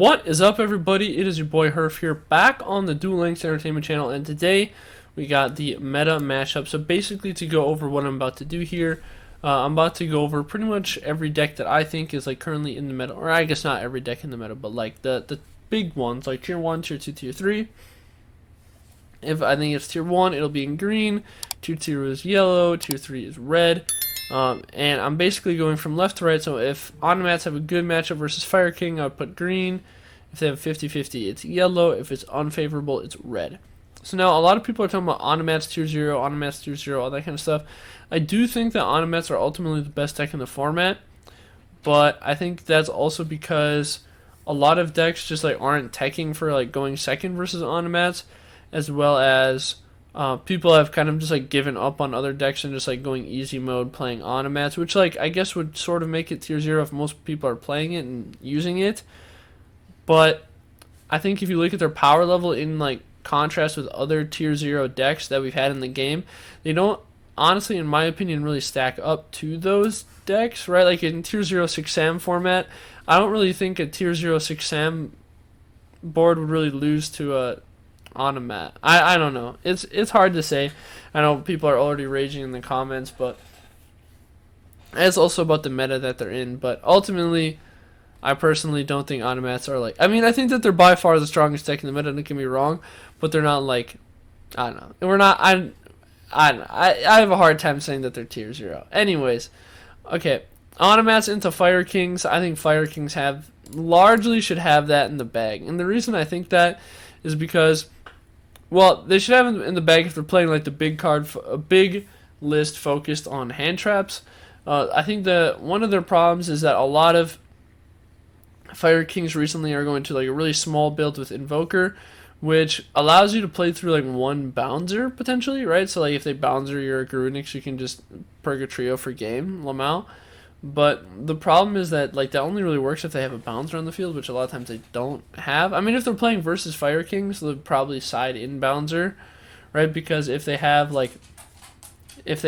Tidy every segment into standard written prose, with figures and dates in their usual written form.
What is up, everybody? It is your boy Herf here, back on the Duel Entertainment channel, and today we got the meta mashup. So basically, to go over what I'm about to do here, I'm about to go over pretty much every deck that I think is like currently in the meta, or I guess not every deck in the meta, but like the big ones, like tier 1, tier 2, tier 3. If I think it's tier 1, it'll be in green, tier 2 is yellow, tier 3 is red. And I'm basically going from left to right, so if Automats have a good matchup versus Fire King, I would put green. If they have 50-50, it's yellow. If it's unfavorable, it's red. So now, a lot of people are talking about Automats tier 0, Automats tier 0, all that kind of stuff. I do think that Automats are ultimately the best deck in the format, but I think that's also because a lot of decks just like aren't teching for like going second versus Automats, as well as people have kind of just like given up on other decks and just like going easy mode playing Automats, which like I guess would sort of make it tier 0 if most people are playing it and using it. But I think if you look at their power level in like contrast with other tier 0 decks that we've had in the game, they don't honestly, in my opinion, really stack up to those decks, right? Like in tier 0 6-Sam format, I don't really think a tier 0 6-Sam board would really lose to a Automat. I don't know. It's hard to say. I know people are already raging in the comments, but it's also about the meta that they're in. But ultimately, I personally don't think Automats are like. I mean, I think that they're by far the strongest deck in the meta. Don't get me wrong, but they're not like. I don't know. We're not. I have a hard time saying that they're tier 0. Anyways, okay. Automats into Fire Kings. I think Fire Kings largely should have that in the bag, and the reason I think that is because, well, they should have it in the bag if they're playing like the big card, a big list focused on hand traps. I think that one of their problems is that a lot of Fire Kings recently are going to like a really small build with Invoker, which allows you to play through like one Bouncer potentially, right? So like if they Bouncer your Garunix, you can just perk a trio for game, Lamau. But the problem is that like that only really works if they have a bouncer on the field, which a lot of times they don't have. I mean, if they're playing versus Fire Kings, they'll probably side in bouncer, right? Because if they have what's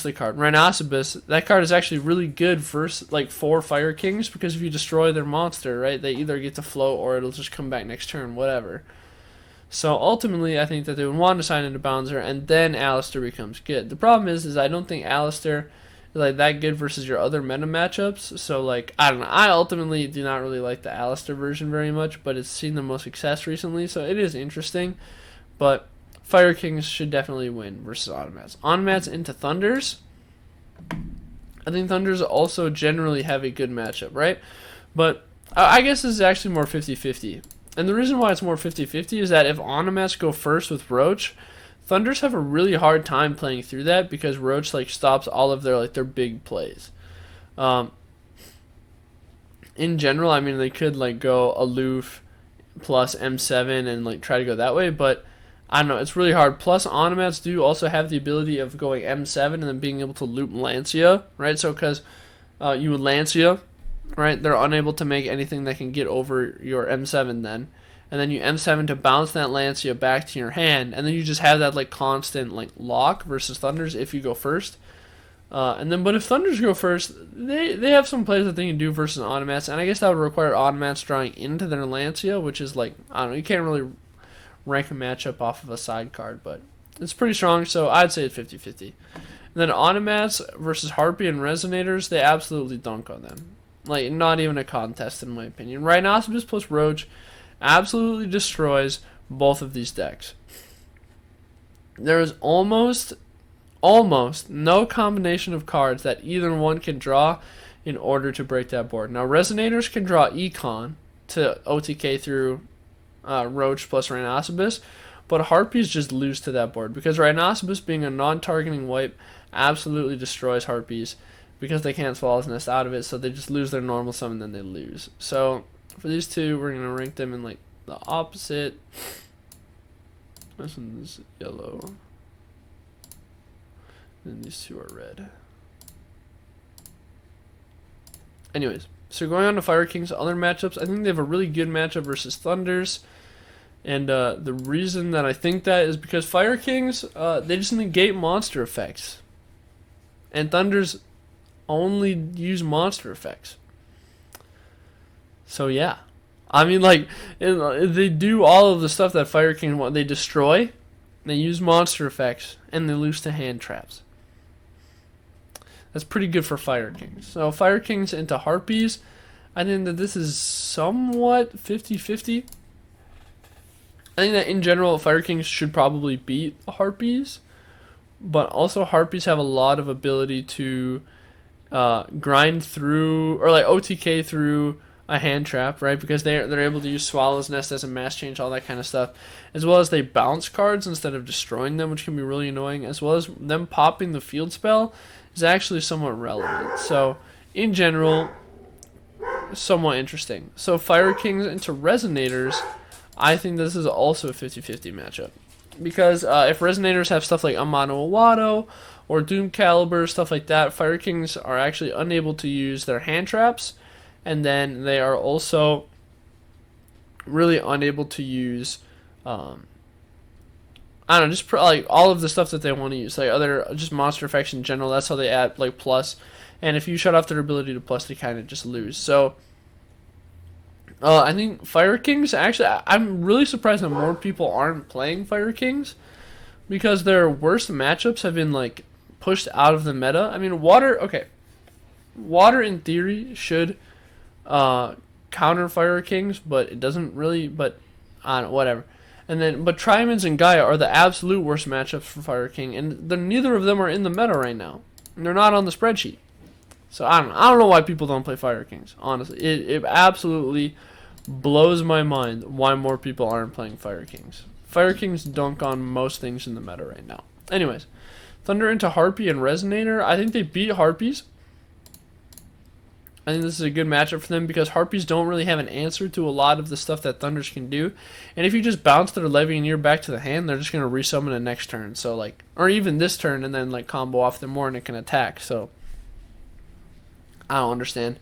the card? Rhinoceros. That card is actually really good for Fire Kings, because if you destroy their monster, right, they either get to float or it'll just come back next turn, whatever. So ultimately, I think that they would want to sign into bouncer, and then Alistair becomes good. The problem is I don't think Alistair like that good versus your other meta matchups. So like I don't know. I ultimately do not really like the Alistair version very much, but it's seen the most success recently, so it is interesting. But Fire Kings should definitely win versus Automats. Automats into Thunders. I think Thunders also generally have a good matchup, right? But I guess this is actually more 50-50. And the reason why it's more 50-50 is that if Automats go first with Roach, Thunders have a really hard time playing through that because Roach like stops all of their big plays. In general, I mean they could like go aloof plus M7 and like try to go that way, but I don't know, it's really hard. Plus Automats do also have the ability of going M7 and then being able to loop Lancia, right? So because you would Lancia, right? They're unable to make anything that can get over your M7 then. And then you M7 to bounce that Lancia back to your hand, and then you just have that like constant like lock versus Thunders if you go first. But if Thunders go first, they have some plays that they can do versus Automats, and I guess that would require Automats drawing into their Lancia, which is like, I don't know, you can't really rank a matchup off of a side card, but it's pretty strong, so I'd say it's 50-50. And then Automats versus Harpy and Resonators, they absolutely dunk on them. Like, not even a contest in my opinion. Rhinoceros plus Roach absolutely destroys both of these decks. There is almost no combination of cards that either one can draw in order to break that board. Now, Resonators can draw Econ to OTK through Roach plus Rhinoceros, but Harpies just lose to that board because Rhinoceros, being a non-targeting wipe, absolutely destroys Harpies because they can't Swallow's Nest out of it, so they just lose their normal summon and then they lose. So for these two, we're going to rank them in like the opposite. This one's yellow. And these two are red. Anyways, so going on to Fire King's other matchups, I think they have a really good matchup versus Thunders. And the reason that I think that is because Fire Kings, they just negate monster effects. And Thunders only use monster effects. So yeah, I mean, like, they do all of the stuff that Fire King want. They destroy, they use monster effects, and they lose to hand traps. That's pretty good for Fire Kings. So Fire Kings into Harpies, I think that this is somewhat 50-50. I think that in general, Fire Kings should probably beat Harpies, but also Harpies have a lot of ability to grind through, or like OTK through a hand trap, right? Because they're able to use Swallow's Nest as a mass change, all that kind of stuff, as well as they bounce cards instead of destroying them, which can be really annoying, as well as them popping the field spell is actually somewhat relevant. So in general, somewhat interesting. So Fire Kings into Resonators, I think this is also a 50-50 matchup. Because if Resonators have stuff like Amano Iwado or Doom Caliber, stuff like that, Fire Kings are actually unable to use their hand traps, and then they are also really unable to use, I don't know, just like all of the stuff that they want to use, like other just monster effects in general. That's how they add like plus, and if you shut off their ability to plus, they kind of just lose. So I think Fire Kings, actually, I'm really surprised that more people aren't playing Fire Kings, because their worst matchups have been like pushed out of the meta. I mean, Water, okay, Water in theory should counter Fire Kings, but it doesn't really. But I don't know, whatever. And then, but Triamans and Gaia are the absolute worst matchups for Fire King, and neither of them are in the meta right now. They're not on the spreadsheet. So I don't know why people don't play Fire Kings. Honestly, it absolutely blows my mind why more people aren't playing Fire Kings. Fire Kings dunk on most things in the meta right now. Anyways, Thunder into Harpy and Resonator. I think they beat Harpies. I think this is a good matchup for them because Harpies don't really have an answer to a lot of the stuff that Thunders can do. And if you just bounce their Levianeer back to the hand, they're just going to resummon it next turn. So like, or even this turn, and then like combo off them more and it can attack. So I don't understand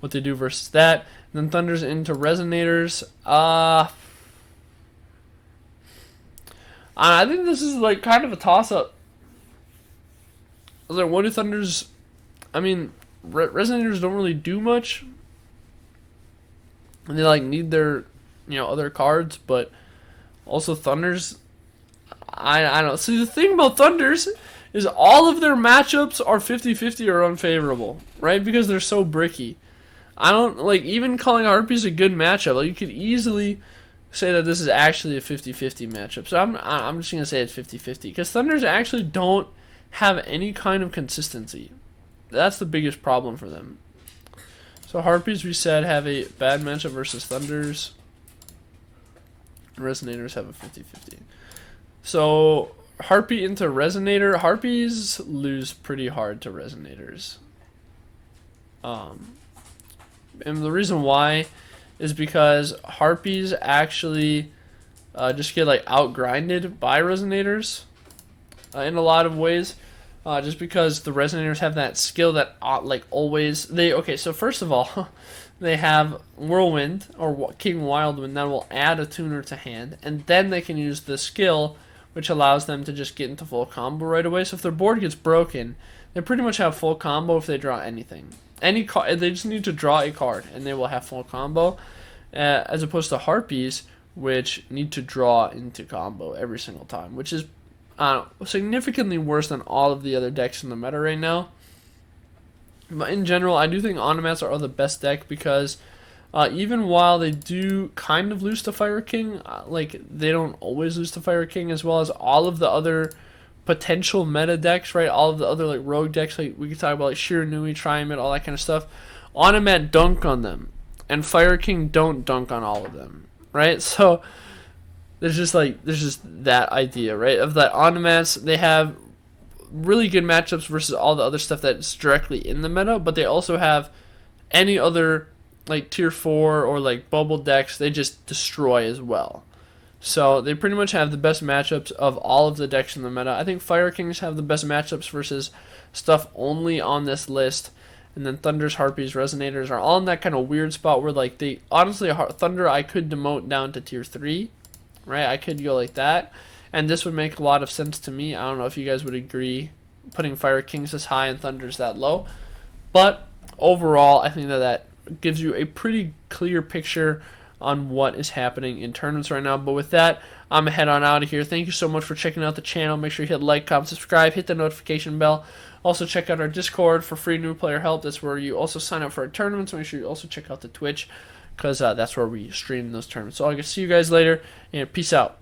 what they do versus that. And then Thunders into Resonators. I think this is like kind of a toss-up. Like, what do Thunders? I mean, Resonators don't really do much, and they like need their other cards, but also Thunders. I don't know. See, the thing about Thunders is all of their matchups are 50-50 or unfavorable, right? Because they're so bricky. I don't like even calling Harpies a good matchup. Like, you could easily say that this is actually a 50-50 matchup. So I'm just gonna say it's 50-50 because Thunders actually don't have any kind of consistency. That's the biggest problem for them. So Harpies, we said, have a bad matchup versus Thunders. Resonators have a 50-50. So Harpy into Resonator. Harpies lose pretty hard to Resonators. And the reason why is because Harpies actually just get like outgrinded by Resonators in a lot of ways. Just because the Resonators have that skill that like always okay. So first of all, they have Whirlwind or King Wildwind that will add a tuner to hand, and then they can use the skill, which allows them to just get into full combo right away. So if their board gets broken, they pretty much have full combo if they draw anything. Any card, they just need to draw a card, and they will have full combo, as opposed to Harpies, which need to draw into combo every single time, which is significantly worse than all of the other decks in the meta right now. But in general, I do think Onomats are the best deck because even while they do kind of lose to Fire King, like they don't always lose to Fire King, as well as all of the other potential meta decks, right? All of the other like rogue decks, like we could talk about like Shiranui, Triamid, all that kind of stuff. Onomat dunk on them, and Fire King don't dunk on all of them, right? So there's just that idea, right? Of that Onomats, they have really good matchups versus all the other stuff that's directly in the meta, but they also have any other like tier 4 or like bubble decks, they just destroy as well. So they pretty much have the best matchups of all of the decks in the meta. I think Fire Kings have the best matchups versus stuff only on this list. And then Thunders, Harpies, Resonators are all in that kind of weird spot where like they honestly, Thunder I could demote down to tier 3. Right, I could go like that, and this would make a lot of sense to me. I don't know if you guys would agree putting Fire Kings this high and Thunders that low, but overall, I think that gives you a pretty clear picture on what is happening in tournaments right now. But with that, I'm gonna head on out of here. Thank you so much for checking out the channel. Make sure you hit like, comment, subscribe, hit the notification bell. Also check out our Discord for free new player help. That's where you also sign up for our tournaments. Make sure you also check out the Twitch, because that's where we stream those tournaments. So I'll see you guys later, and peace out.